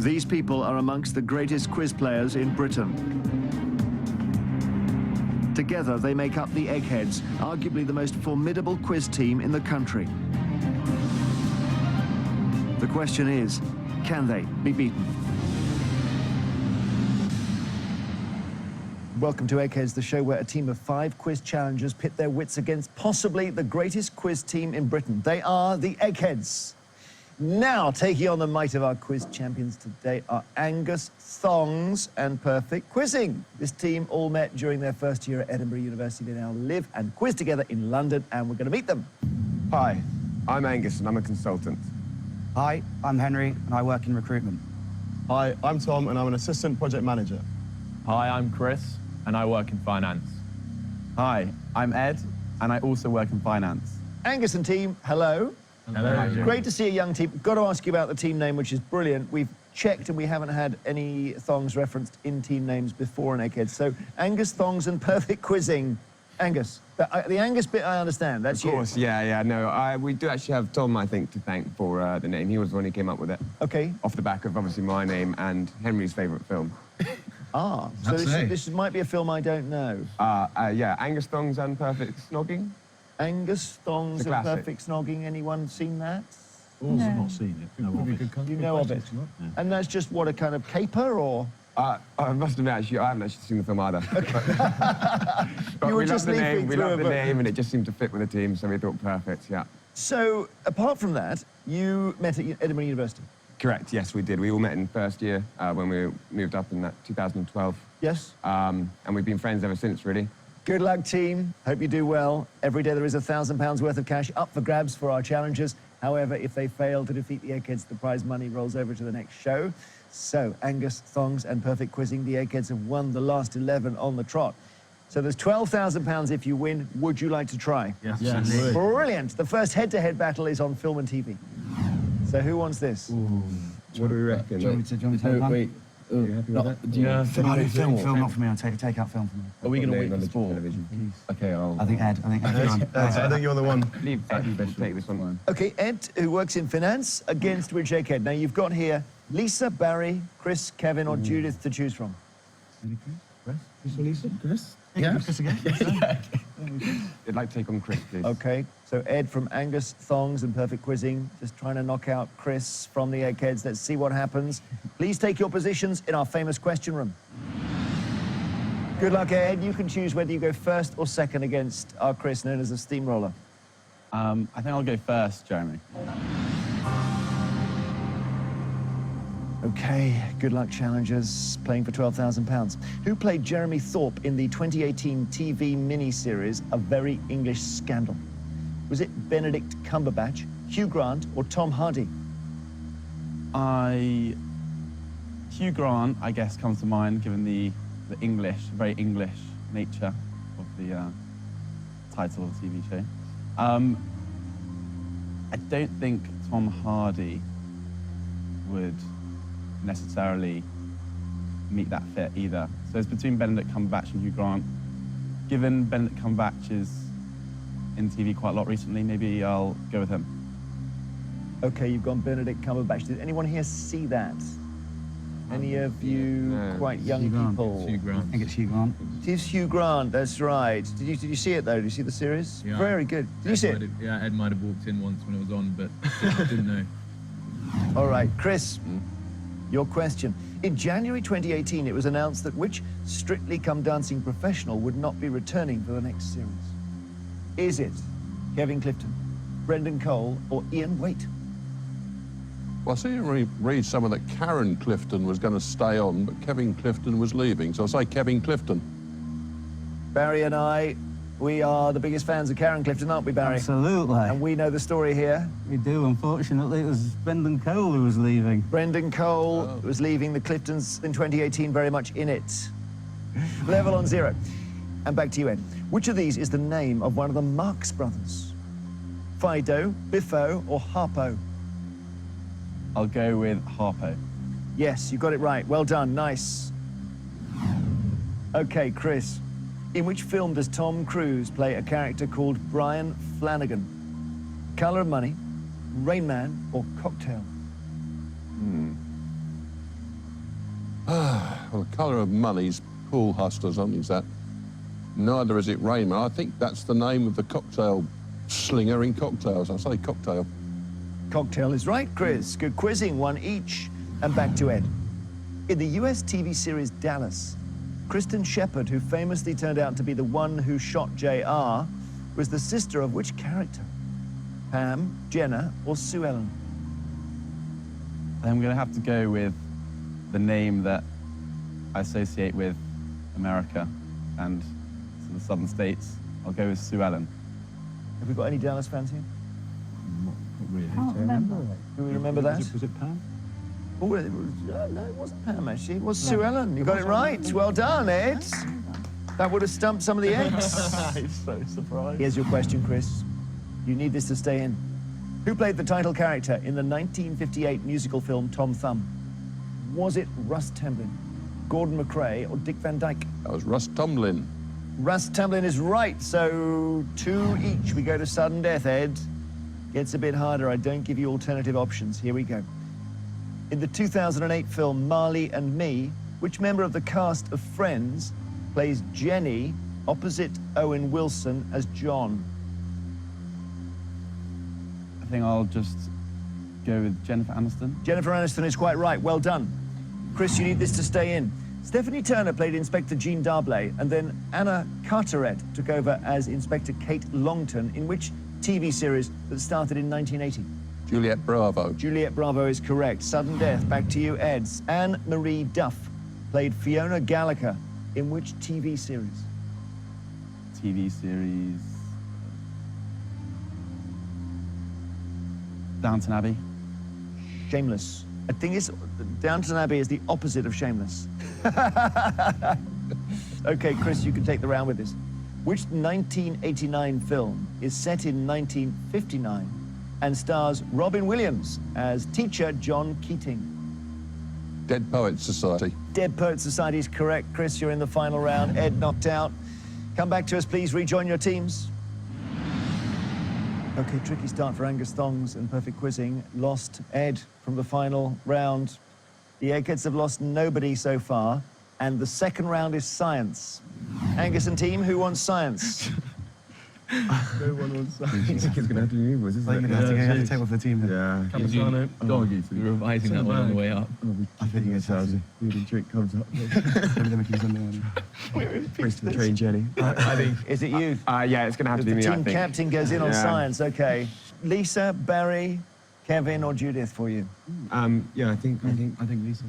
These people are amongst the greatest quiz players in Britain. Together, they make up the Eggheads, arguably the most formidable quiz team in the country. The question is, can they be beaten? Welcome to Eggheads, the show where a team of 5 quiz challengers pit their wits against possibly the greatest quiz team in Britain. They are the Eggheads. Now, taking on the might of our quiz champions today are Angus, Thongs and Perfect Quizzing. This team all met during their first year at Edinburgh University. They now live and quiz together in London, and we're going to meet them. Hi, I'm Angus and I'm a consultant. Hi, I'm Henry and I work in recruitment. Hi, I'm Tom and I'm an assistant project manager. Hi, I'm Chris and I work in finance. Hi, I'm Ed and I also work in finance. Angus and team, hello. Hello. Great to see a young team. Got to ask you about the team name, which is brilliant. We've checked and we haven't had any Thongs referenced in team names before in Eggheads. So Angus, Thongs and Perfect Quizzing. Angus. The Angus bit I understand, that's you. Of course, yeah, no, we do actually have Tom, I think, to thank for the name. He was the one who came up with it. Okay. Off the back of, obviously, my name and Henry's favourite film. Ah, so this might be a film I don't know. Yeah, Angus, Thongs and Perfect Snogging. Angus, Thongs and classic. Perfect Snogging. Anyone seen that? Also not seen it. You know of it. You know of it. Yeah. And that's just what, a kind of caper, or? I must admit, actually, I haven't actually seen the film either. But You were we just love the leafing name, we through love a the book. name, and it just seemed to fit with the team, so we thought perfect, yeah. So, apart from that, you met at Edinburgh University? Correct, yes, we did. We all met in first year when we moved up in that 2012. Yes. And we've been friends ever since, really. Good luck, team. Hope you do well. Every day there is £1,000 worth of cash up for grabs for our challengers. However, if they fail to defeat the Eggheads, the prize money rolls over to the next show. So, Angus, Thongs and Perfect Quizzing, the Eggheads have won the last 11 on the trot. So there's £12,000 if you win. Would you like to try? Yes. Brilliant. The first head-to-head battle is on film and TV. So who wants this? What do we reckon? Do you want me to take one? Wait. Are you happy with that? Yeah. Film not for me, I'll take out film for me. Are we going to wait on for the sport? television. Okay, I'll... I think Ed. I think you're the one. Leave best take this one. Okay, Ed, who works in finance, against which Egghead? Now, you've got here Lisa, Barry, Chris, Kevin or Judith to choose from. Chris? Yeah. Chris again? I'd like to take on Chris, please. Okay, so Ed from Angus, Thongs and Perfect Quizzing, just trying to knock out Chris from the Eggheads. Let's see what happens. Please take your positions in our famous question room. Good luck, Ed. You can choose whether you go first or second against our Chris, known as a steamroller. I think I'll go first, Jeremy. Okay, good luck, challengers, playing for £12,000. Who played Jeremy Thorpe in the 2018 TV miniseries A Very English Scandal? Was it Benedict Cumberbatch, Hugh Grant or Tom Hardy? Hugh Grant, I guess, comes to mind, given the English, very English nature of the title of the TV show. I don't think Tom Hardy would necessarily meet that fit either. So it's between Benedict Cumberbatch and Hugh Grant. Given Benedict Cumberbatch is in TV quite a lot recently, maybe I'll go with him. Okay, you've gone Benedict Cumberbatch. Did anyone here see that? Any of you quite young people? Hugh Grant. I think it's Hugh Grant. It is Hugh Grant, that's right. Did you see it though? Did you see the series? Yeah. Very good. Did you see it? Yeah, Ed might have walked in once when it was on, but didn't know. All right, Chris, your question. In January 2018, it was announced that which Strictly Come Dancing professional would not be returning for the next series? Is it Kevin Clifton, Brendan Cole, or Ian Waite? Well, I see you read somewhere that Karen Clifton was going to stay on, but Kevin Clifton was leaving, so I'll say Kevin Clifton. Barry and I, we are the biggest fans of Karen Clifton, aren't we, Barry? Absolutely. And we know the story here. We do, unfortunately. It was Brendan Cole who was leaving. Brendan Cole was leaving the Cliftons in 2018, very much in it. Level on 0. And back to you, Ed. Which of these is the name of one of the Marx brothers? Fido, Biffo, or Harpo? I'll go with Harpo. Yes, you got it right. Well done. Nice. Okay, Chris. In which film does Tom Cruise play a character called Brian Flanagan? Colour of Money, Rain Man, or Cocktail? Well, the colour of money's pool hustlers, I think is that. Neither is it Raymond. I think that's the name of the cocktail slinger in cocktails. I say cocktail. Cocktail is right, Chris. Good quizzing, one each. And back to Ed. In the US TV series Dallas, Kristen Shepherd, who famously turned out to be the one who shot JR, was the sister of which character? Pam, Jenna, or Sue Ellen? I'm going to have to go with the name that I associate with America and the southern states. I'll go with Sue Ellen. Have we got any Dallas fans here? Not really. Can't remember. Do we remember that? Was it Pam? Oh, it was, no, it wasn't Pam, actually. It was Sue Ellen. You got it right. Well done, Ed. That would have stumped some of the eggs. He's so surprised. Here's your question, Chris. You need this to stay in. Who played the title character in the 1958 musical film Tom Thumb? Was it Russ Tamblyn, Gordon McRae, or Dick Van Dyke? That was Russ Tomlin. Russ Tamblyn is right, so 2 each. We go to sudden death, Ed. Gets a bit harder. I don't give you alternative options. Here we go. In the 2008 film Marley and Me, which member of the cast of Friends plays Jenny opposite Owen Wilson as John? I think I'll just go with Jennifer Aniston. Jennifer Aniston is quite right. Well done. Chris, you need this to stay in. Stephanie Turner played Inspector Jean Darblay, and then Anna Carteret took over as Inspector Kate Longton in which TV series that started in 1980? Juliet Bravo. Juliet Bravo is correct. Sudden death. Back to you, Eds. Anne Marie Duff played Fiona Gallagher in which TV series? TV series. Downton Abbey. Shameless. I think it's Downton Abbey is the opposite of Shameless. Okay, Chris, you can take the round with this. Which 1989 film is set in 1959 and stars Robin Williams as teacher John Keating? Dead Poets Society. Dead Poets Society is correct. Chris, you're in the final round. Ed knocked out. Come back to us, please. Rejoin your teams. Okay, tricky start for Angus, Thongs and Perfect Quizzing. Lost Ed from the final round. The Eggheads have lost nobody so far. And the second round is science. Angus and team, who wants science? No one wants I think it's going to have to be me, isn't You're it? going to have to go at the table for the team then. Yeah. Capitano. Doggy. You're revising that one on the way up. I think you're going to Food and drink comes up. Maybe then we can use them. Race to the train, Jenny. I think. Is it you? Yeah, it's going to have to be The me, I team think. captain goes in on Yeah. science. Okay. Lisa, Barry, Kevin, or Judith for you? Yeah, I think Lisa.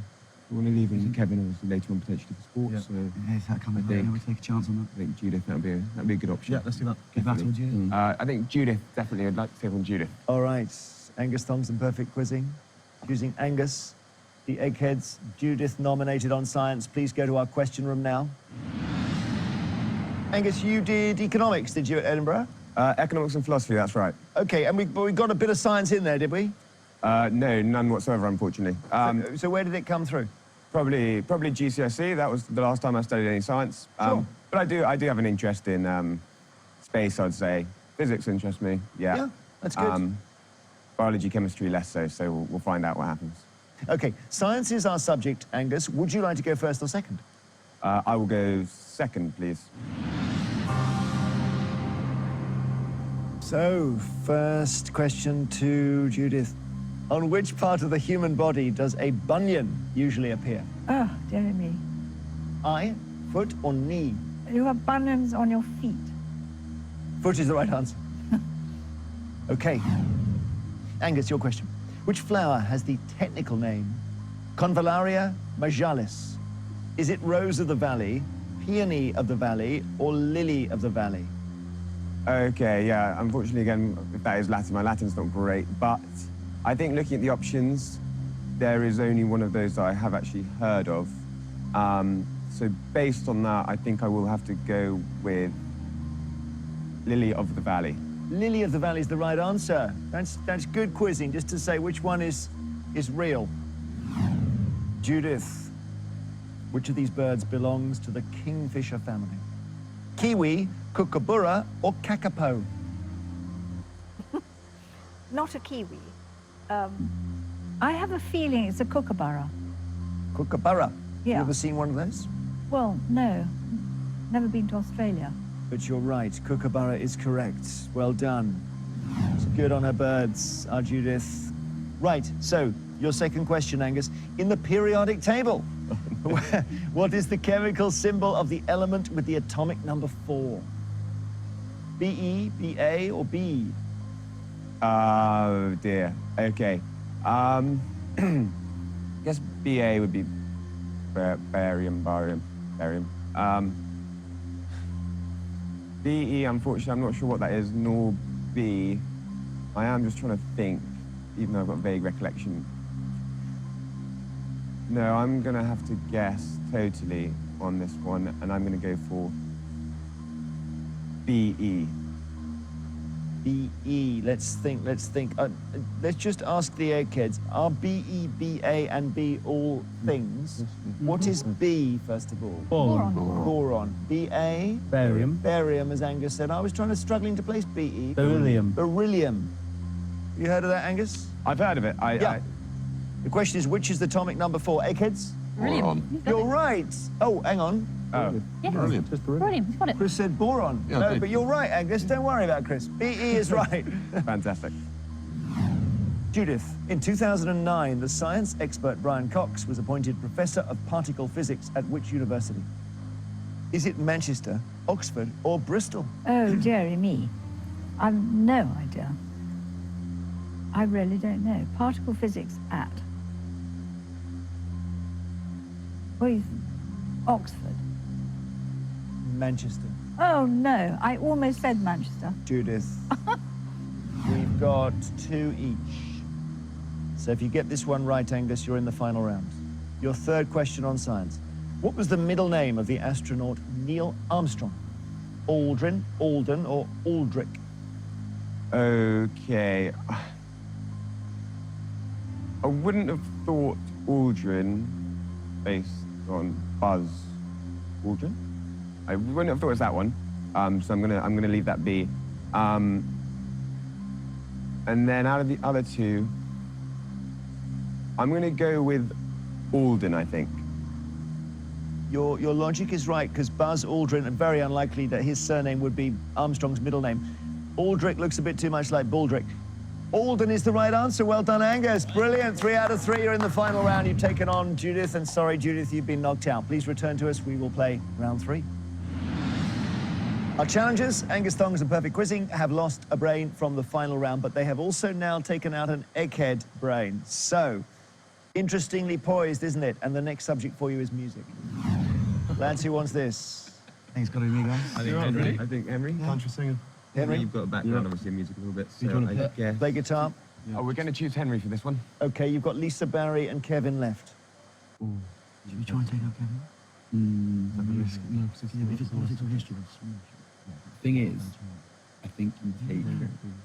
We want to leave and Kevin obviously later on potentially for sports. So Yeah, is that coming? I think- Yeah, we take a chance on I think Judith that'd be a good option. Yeah, let's do that. that. Give that to Definitely. you. I think Judith definitely. I'd like to take on Judith. All right. Angus, Thongs and Perfect Quizzing. Choosing Angus. The Eggheads, Judith nominated on science. Please go to our question room now. Angus, you did economics, did you, at Edinburgh? Economics and philosophy. That's right. Okay, and we got a bit of science in there, did we? No, none whatsoever, unfortunately. So where did it come through? Probably GCSE. That was the last time I studied any science. Sure. But I do have an interest in space, I'd say. Physics interests me. Yeah. Yeah, that's good. Biology, chemistry, less so. So we'll find out what happens. Okay, science is our subject, Angus. Would you like to go first or second? I will go second, please. So, first question to Judith. On which part of the human body does a bunion usually appear? Oh, dear me. Eye, foot, or knee? You have bunions on your feet. Foot is the right answer. Okay. Angus, your question. Which flower has the technical name Convallaria majalis? Is it rose of the valley, peony of the valley, or lily of the valley? Okay, yeah. Unfortunately, again, if that is Latin, my Latin's not great. But I think looking at the options, there is only one of those that I have actually heard of. So based on that, I think I will have to go with Lily of the Valley. Lily of the valley is the right answer. That's good quizzing, just to say which one is real. Judith, which of these birds belongs to the kingfisher family? Kiwi, kookaburra, or kakapo? Not a kiwi. I have a feeling it's a kookaburra. Kookaburra. You Yeah. ever seen one of those? Well, no. Never been to Australia. But you're right, Kookaburra is correct. Well done. It's good on her birds, our Judith. Right, so your second question, Angus. In the periodic table, what is the chemical symbol of the element with the atomic number 4? Be, Ba, or B? Oh dear. Okay. I guess Ba would be barium. Be, unfortunately, I'm not sure what that is, nor B. I am just trying to think, even though I've got vague recollection. No, I'm gonna have to guess totally on this one, and I'm gonna go for BE. BE, let's think. Let's just ask the eggheads. Are BE, BA, and B all things? What is B, first of all? Boron. Boron. BA? Barium. Barium, as Angus said. I was struggling to place BE. Beryllium. Beryllium. You heard of that, Angus? I've heard of it. Yeah. The question is, which is the atomic number 4? Eggheads? Boron. You're right. Oh, hang on. Oh. Yes. Brilliant. Brilliant. You've got it. Chris said boron. Yeah, I No, did. but you're right, Angus. Don't worry about Chris. BE is right. Fantastic. Judith, in 2009, the science expert Brian Cox was appointed Professor of Particle Physics at which university? Is it Manchester, Oxford, or Bristol? Oh, dearie me. I've no idea. I really don't know. Particle physics at. What do you think? Oxford. Manchester. Oh, no. I almost said Manchester. Judith. We've got 2 each. So if you get this one right, Angus, you're in the final round. Your third question on science. What was the middle name of the astronaut Neil Armstrong? Aldrin, Alden, or Aldrich? Okay. I wouldn't have thought Aldrin based on Buzz Aldrin. I wouldn't have thought it was that one. So I'm gonna leave that be. And then out of the other 2, I'm gonna go with Alden, I think. Your logic is right, because Buzz Aldrin, and very unlikely that his surname would be Armstrong's middle name. Aldrich looks a bit too much like Baldrick. Alden is the right answer. Well done, Angus. Brilliant. 3 out of 3. You're in the final round. You've taken on Judith, and sorry, Judith, you've been knocked out. Please return to us. We will play round 3. Our challengers, Angus, Thongs, and Perfect Quizzing, have lost a brain from the final round, but they have also now taken out an egghead brain. So, interestingly poised, isn't it? And the next subject for you is music. Lads, who wants this? I think it's got to be me, guys. I think Henry. I think Henry. Country singing. Henry, You've got a background, obviously, in music a little bit. You So wanna I play- guess. play guitar. Oh, we're going to choose Henry for this one. Okay, you've got Lisa, Barry, and Kevin left. Should we try and take out Kevin? No, Yeah, if it's all history, Thing is, I think you take.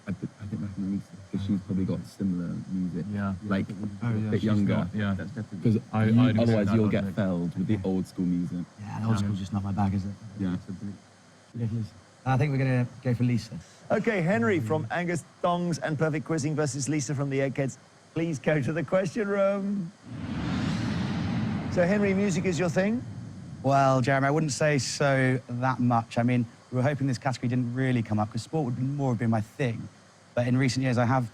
I think that's Lisa because she's probably got similar music. Yeah. Like Oh, a yeah, bit she's younger. got- yeah. That's definitely. Because I'd accept otherwise that you'll logic. get felled with the old school music. Yeah, the old school's just not my bag, is it? Yeah. I think we're going to go for Lisa. Okay, Henry from Angus, Thongs, and Perfect Quizzing versus Lisa from the Eggheads. Please go to the question room. So, Henry, music is your thing? Well, Jeremy, I wouldn't say so that much. I mean, we were hoping this category didn't really come up because sport would more have been my thing. But in recent years, I have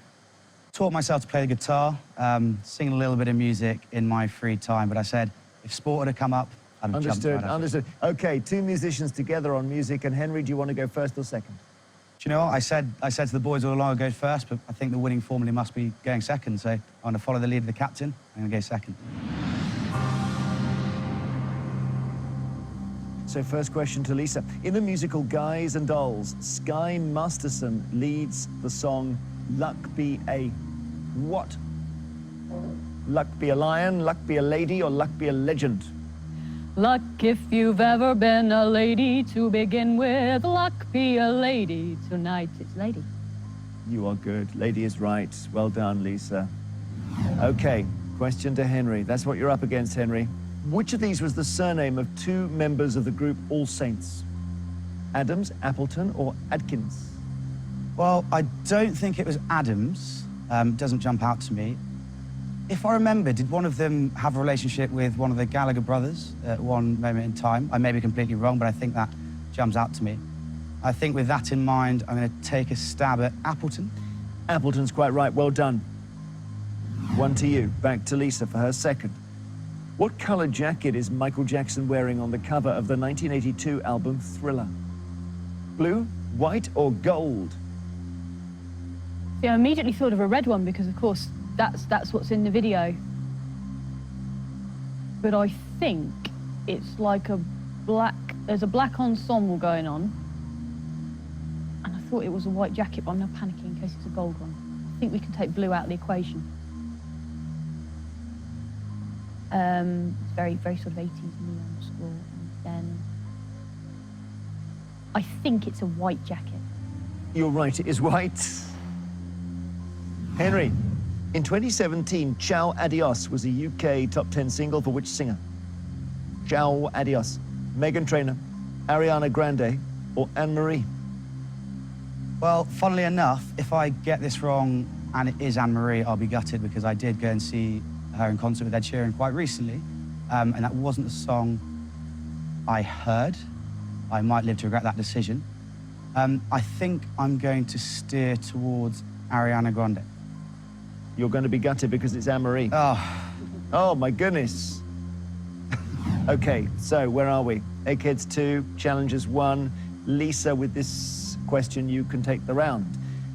taught myself to play the guitar, sing a little bit of music in my free time. But I said, if sport had come up, I'd have jumped right at it. Understood. Okay, 2 musicians together on music. And Henry, do you want to go first or second? Do you know what? I said to the boys all along I'd go first, but I think the winning formula must be going second. So I'm going to follow the lead of the captain. I'm going to go second. So, first question to Lisa. In the musical Guys and Dolls, Sky Masterson leads the song Luck Be a what? Luck be a lion, luck be a lady, or luck be a legend? Luck if you've ever been a lady to begin with. Luck be a lady. Tonight it's lady. You are good. Lady is right. Well done, Lisa. Okay, question to Henry. That's what you're up against, Henry. Which of these was the surname of 2 members of the group All Saints? Adams, Appleton, or Adkins? Well, I don't think it was Adams. Doesn't jump out to me. If I remember, did one of them have a relationship with one of the Gallagher brothers at one moment in time? I may be completely wrong, but I think that jumps out to me. I think with that in mind, I'm going to take a stab at Appleton. Appleton's quite right. Well done. 1 to you. Back to Lisa for her second. What colour jacket is Michael Jackson wearing on the cover of the 1982 album Thriller? Blue, white, or gold? Yeah, I immediately thought of a red one because, of course, that's what's in the video. But I think it's like a black, there's a black ensemble going on. And I thought it was a white jacket, but I'm now panicking in case it's a gold one. I think we can take blue out of the equation. It's very, very sort of 80s neon score. And then I think it's a white jacket. You're right, it is white. Henry, in 2017, Ciao Adios was a UK top 10 single for which singer? Ciao Adios. Meghan Trainor, Ariana Grande, or Anne-Marie? Well, funnily enough, if I get this wrong and it is Anne-Marie, I'll be gutted because I did go and see her in concert with Ed Sheeran quite recently, and that wasn't a song I heard. I might live to regret that decision. I think I'm going to steer towards Ariana Grande. You're going to be gutted because it's Anne-Marie. Oh, my goodness. Okay, so where are we? Eggheads 2, Challengers 1. Lisa, with this question, you can take the round.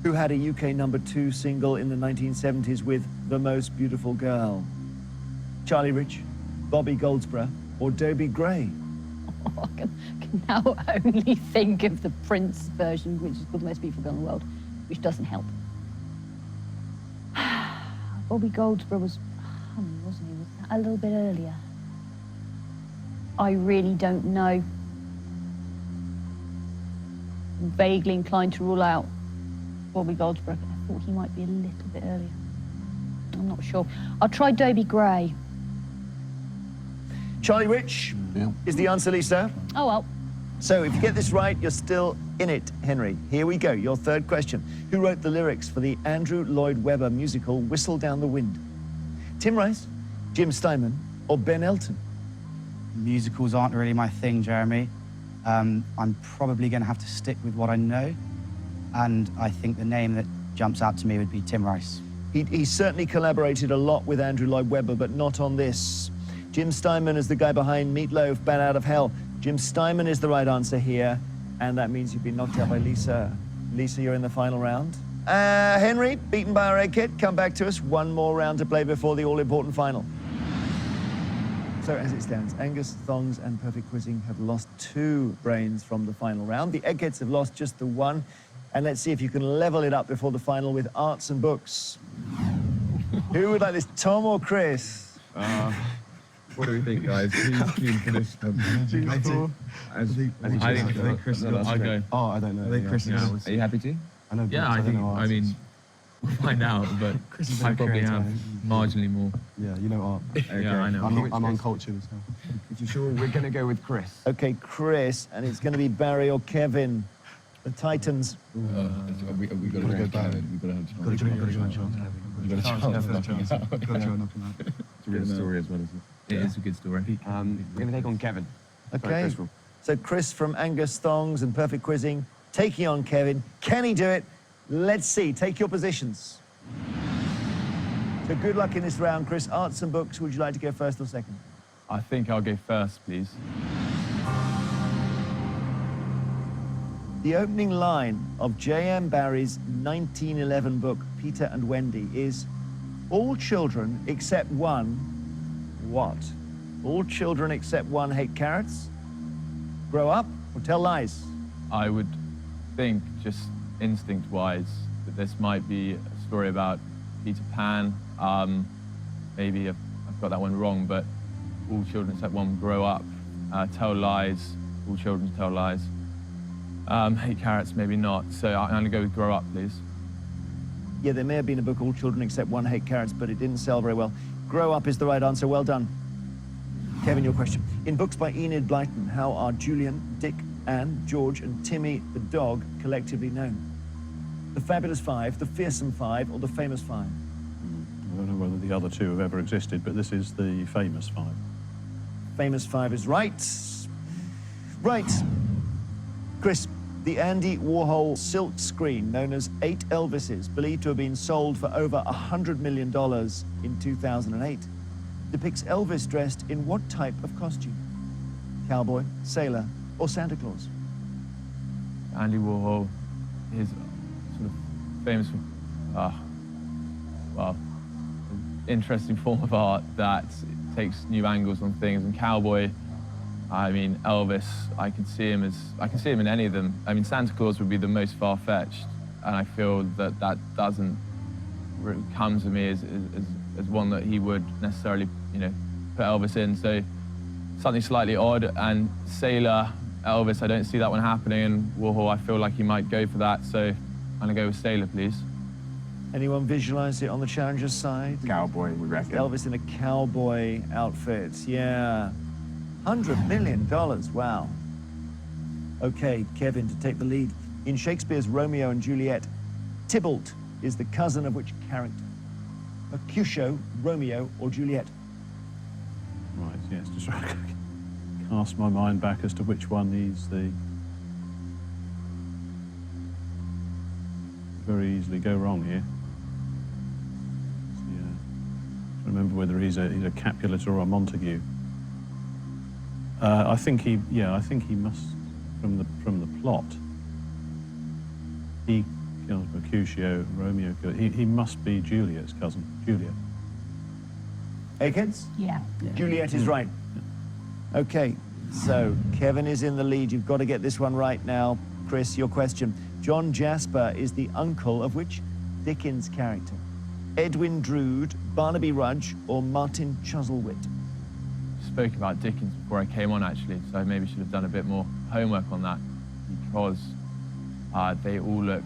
Who had a UK #2 single in the 1970s with The Most Beautiful Girl? Charlie Rich, Bobby Goldsboro, or Dobie Gray? Oh, I can now only think of the Prince version, which is called The Most Beautiful Girl in the World, which doesn't help. Bobby Goldsboro was humming, wasn't he? Was that a little bit earlier? I really don't know. I'm vaguely inclined to rule out Bobby Goldsboro. I thought he might be a little bit earlier. I'm not sure. I'll try Dobie Gray. Charlie Rich is the answer, Lisa. Oh, well. So if you get this right, you're still in it, Henry. Here we go, your third question. Who wrote the lyrics for the Andrew Lloyd Webber musical Whistle Down the Wind? Tim Rice, Jim Steinman, or Ben Elton? Musicals aren't really my thing, Jeremy. I'm probably going to have to stick with what I know, and I think the name that jumps out to me would be Tim Rice. He certainly collaborated a lot with Andrew Lloyd Webber, but not on this. Jim Steinman is the guy behind Meatloaf, Bat Out of Hell. Jim Steinman is the right answer here, and that means you've been knocked out by Lisa. Lisa, you're in the final round. Henry, beaten by our egghead, come back to us. One more round to play before the all-important final. So as it stands, Angus, Thongs, and Perfect Quizzing have lost 2 brains from the final round. The eggheads have lost just the 1. And let's see if you can level it up before the final with arts and books. Who would like this, Tom or Chris? What do we think, guys? Who's keen for this? I think Chris. I'll go. Oh, I don't know. I think Chris is. Are you happy to? I know. Yeah, I think. I mean, we'll find out. But Chris is I probably have marginally more. Yeah, you know art. Okay. Yeah, I know. I'm uncultured as hell. If you're sure, we're going to go with Chris. Okay, Chris, and it's going to be Barry or Kevin. The Titans. We got to go Kevin. We got to have Got to go and chance. Got a chance of knocking it out. Got to try and knock him out. It's a good story as well, isn't it? It is a good story. We're going to take on Kevin. Okay. Sorry, So Chris from Angus, Thongs, and Perfect Quizzing taking on Kevin. Can he do it? Let's see. Take your positions. So good luck in this round, Chris. Arts and books, would you like to go first or second? I think I'll go first, please. The opening line of J.M. Barrie's 1911 book, Peter and Wendy, is all children except one, what? All children except one hate carrots? Grow up or tell lies? I would think, just instinct-wise, that this might be a story about Peter Pan. Maybe I've got that one wrong, but all children except one grow up, tell lies, all children tell lies. Hate carrots, maybe not. So I'm going to go with grow up, please. Yeah, there may have been a book, All Children Except One Hate Carrots, but it didn't sell very well. Grow up is the right answer. Well done. Kevin, your question. In books by Enid Blyton, how are Julian, Dick, Anne, George, and Timmy the dog collectively known? The Fabulous Five, the Fearsome Five, or the Famous Five? don't know whether the other two have ever existed, but this is the famous five. Famous five is right. Right. Chris, the Andy Warhol silk screen, known as 8 Elvises, believed to have been sold for over $100 million in 2008, depicts Elvis dressed in what type of costume? Cowboy, sailor, or Santa Claus? Andy Warhol is sort of famous for, well, an interesting form of art that takes new angles on things. And cowboy, I mean, Elvis, I can see him in any of them. I mean, Santa Claus would be the most far-fetched, and I feel that that doesn't come to me as one that he would necessarily, you know, put Elvis in. So something slightly odd. And sailor, Elvis, I don't see that one happening, and Warhol, I feel like he might go for that. So I'm gonna go with sailor, please. Anyone visualize it on the challenger's side? Cowboy, we reckon. Elvis in a cowboy outfit, yeah. $100 million, wow. Okay, Kevin, to take the lead. In Shakespeare's Romeo and Juliet, Tybalt is the cousin of which character? Mercutio, Romeo, or Juliet? Right, yes, just trying to cast my mind back as to which one he's the... Very easily go wrong here. I remember whether he's a Capulet or a Montague. I think he must, from the plot, he kills Mercutio, Romeo. He must be Juliet's cousin, Juliet. Eggheads? Yeah. Juliet is right. Okay, so Kevin is in the lead. You've got to get this one right now. Chris, your question. John Jasper is the uncle of which Dickens character? Edwin Drood, Barnaby Rudge, or Martin Chuzzlewit? Spoke about Dickens before I came on, actually, so I maybe should have done a bit more homework on that, because they all look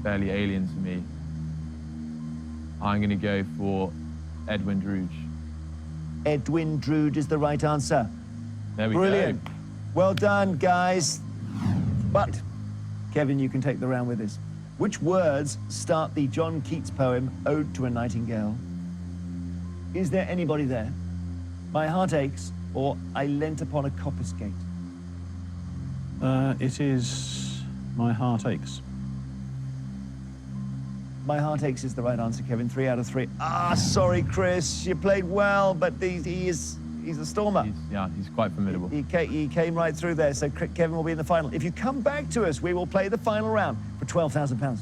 fairly alien to me. I'm going to go for Edwin Drood. Edwin Drood is the right answer. There we Brilliant. go. Well done, guys. But, Kevin, you can take the round with this. Which words start the John Keats poem, Ode to a Nightingale? Is there anybody there? My heart aches, or I leant upon a coppice gate? It is My Heart Aches. My heart aches is the right answer, Kevin. 3 out of 3. Ah, sorry, Chris. You played well, but he's a stormer. He's quite formidable. He came right through there, so Kevin will be in the final. If you come back to us, we will play the final round for £12,000.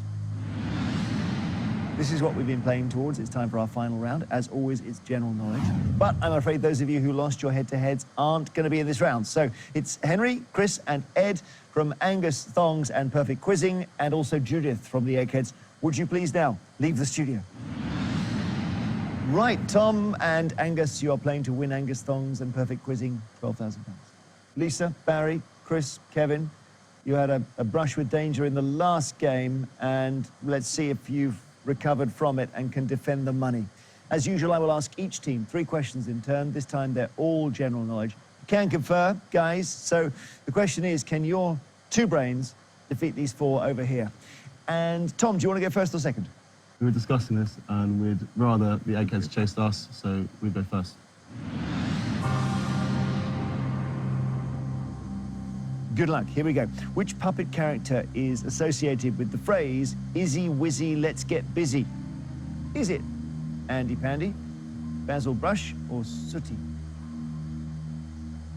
This is what we've been playing towards. It's time for our final round. As always, it's general knowledge. But I'm afraid those of you who lost your head-to-heads aren't going to be in this round. So it's Henry, Chris, and Ed from Angus, Thongs, and Perfect Quizzing, and also Judith from the Eggheads. Would you please now leave the studio? Right, Tom and Angus, you are playing to win Angus, Thongs, and Perfect Quizzing, £12,000. Lisa, Barry, Chris, Kevin, you had a brush with danger in the last game, and let's see if you've recovered from it and can defend the money. As usual, I will ask each team 3 questions in turn. This time, they're all general knowledge. You can confer, guys. So the question is, can your 2 brains defeat these 4 over here? And Tom, do you want to go first or second? We were discussing this, and we'd rather the Eggheads chased us, so we'd go first. Good luck. Here we go. Which puppet character is associated with the phrase, "Izzy Wizzy, let's get busy"? Is it Andy Pandy, Basil Brush, or Sooty?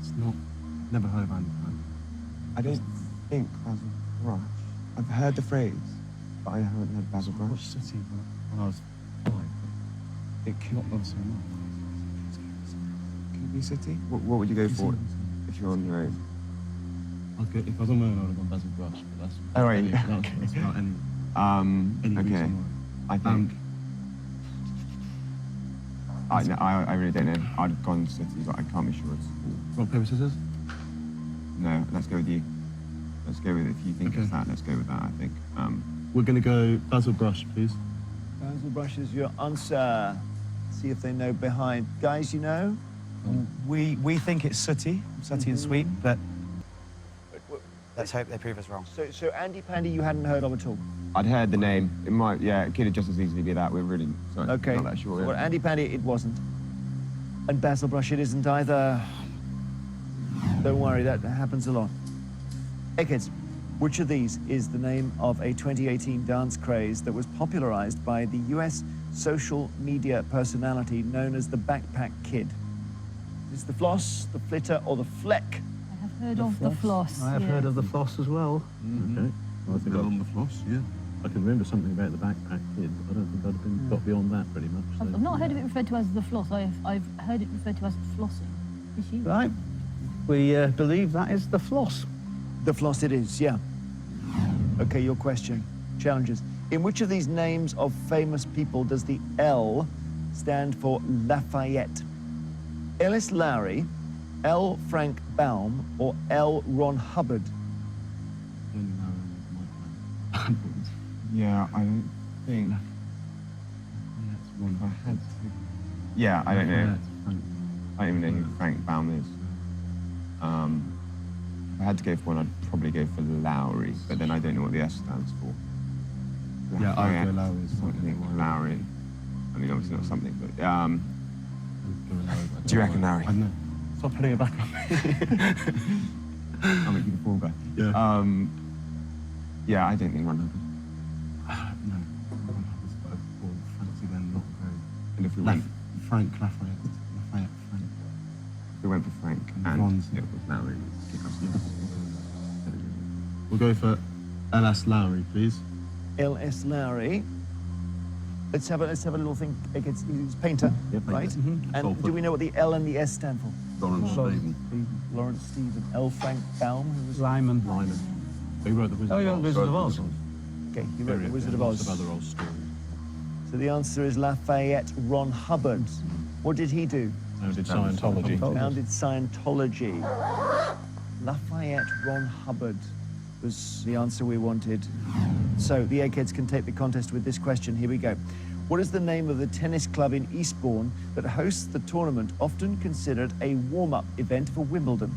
It's not... Never heard of Andy Pandy. I don't think Basil Brush. I've heard the phrase, but I haven't heard Basil I Brush. watched City when I was 5. It could Not obviously enough. be City. What would you go for if you're on your own? If I was on my own, I would have gone Basil Brush, but that's... Oh, right. That's without any Okay. reason why. I think... I really don't know. I'd have gone City, but I can't be sure. Rock, paper, scissors? No, let's go with you. Let's go with it. If you think it's that, let's go with that, I think. We're going to go Basil Brush, please. Basil Brush is your answer. See if they know behind. Guys, you know? We think it's Sooty and Sweet, but let's hope they prove us wrong. So Andy Pandy you hadn't heard of at all? I'd heard the name. It might, yeah, it could have just as easily be that. We're really Okay. not that sure. Well, Andy Pandy, it wasn't. And Basil Brush, it isn't either. Don't worry, that happens a lot. Eggheads, which of these is the name of a 2018 dance craze that was popularized by the US social media personality known as the Backpack Kid? Is the floss, the flitter, or the fleck? I have heard of the floss. I have heard of the floss as well. Okay. Well, I think Still on the floss, yeah. I can remember something about the backpack kid, but I don't think I'd have been got beyond that pretty much. So. I've not heard of it referred to as the floss. I've heard it referred to as flossing. Is she? Right. We believe that is the floss. The floss it is, yeah. Okay, your question. Challenges. In which of these names of famous people does the L stand for Lafayette? Ellis Lowry, L. Frank Baum, or L. Ron Hubbard? Yeah, I don't think. I had to. Yeah, I don't know. I don't even know who Frank Baum is. If I had to go for one, I'd probably go for Lowry, but then I don't know what the S stands for. Yeah, I'd go Lowry. Something Lowry. I mean, obviously not something, but do you reckon Lowry? I don't know. Stop putting it back on me. I'm making the fall guy. Yeah. Yeah, I don't think Ron Hubbard. No, Ron Hubbard's got a ball. Frank's again not very. And if we went, Frank Lafayette. Frank. if we went for Frank and Ron's- it was Lowry, we'd kick us. We'll go for L.S. Lowry, please. L.S. Lowry. Let's have a little think. He's a painter, Yeah, painter. right? Mm-hmm. And do we know what the L and the S stand for? Lawrence Stephen. Lawrence Stephen. L. Frank Baum. Who was Lyman. Who wrote the Wizard Oh, you got of the Oz? Wizard of Oz. Okay, he wrote The Wizard of Lots Oz. of other old stories. So the answer is Lafayette Ron Hubbard. What did he do? Founded Scientology. Founded Scientology. Lafayette Ron Hubbard was the answer we wanted. So the Eggheads can take the contest with this question. Here we go. What is the name of the tennis club in Eastbourne that hosts the tournament, often considered a warm-up event for Wimbledon?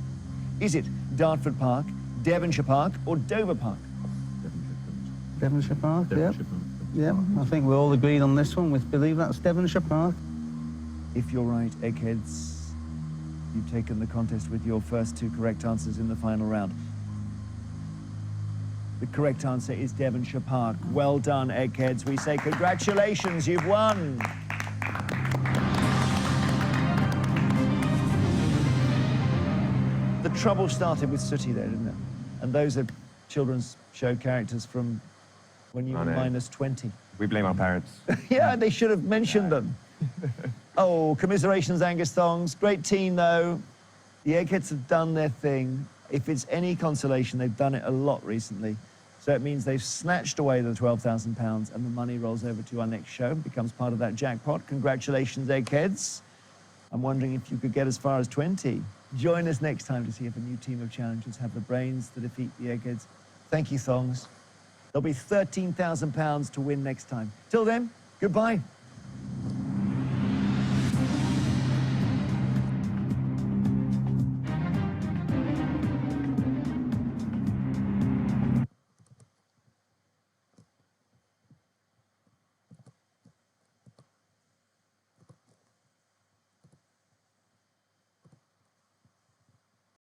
Is it Dartford Park, Devonshire Park, or Dover Park? Devonshire Park, yeah. Devonshire Park. Yeah, I think we're all agreed on this one. We believe that's Devonshire Park. If you're right, Eggheads, you've taken the contest with your first two correct answers in the final round. The correct answer is Devonshire Park. Well done, Eggheads. We say congratulations, you've won. The trouble started with Sooty there, didn't it? And those are children's show characters from when you were minus 20. We blame our parents. Yeah, they should have mentioned them. Oh, commiserations, Angus Thongs. Great team, though. The Eggheads have done their thing. If it's any consolation, they've done it a lot recently. So it means they've snatched away the £12,000 and the money rolls over to our next show and becomes part of that jackpot. Congratulations, Eggheads. I'm wondering if you could get as far as 20. Join us next time to see if a new team of challengers have the brains to defeat the Eggheads. Thank you, Thongs. There'll be £13,000 to win next time. Till then, goodbye.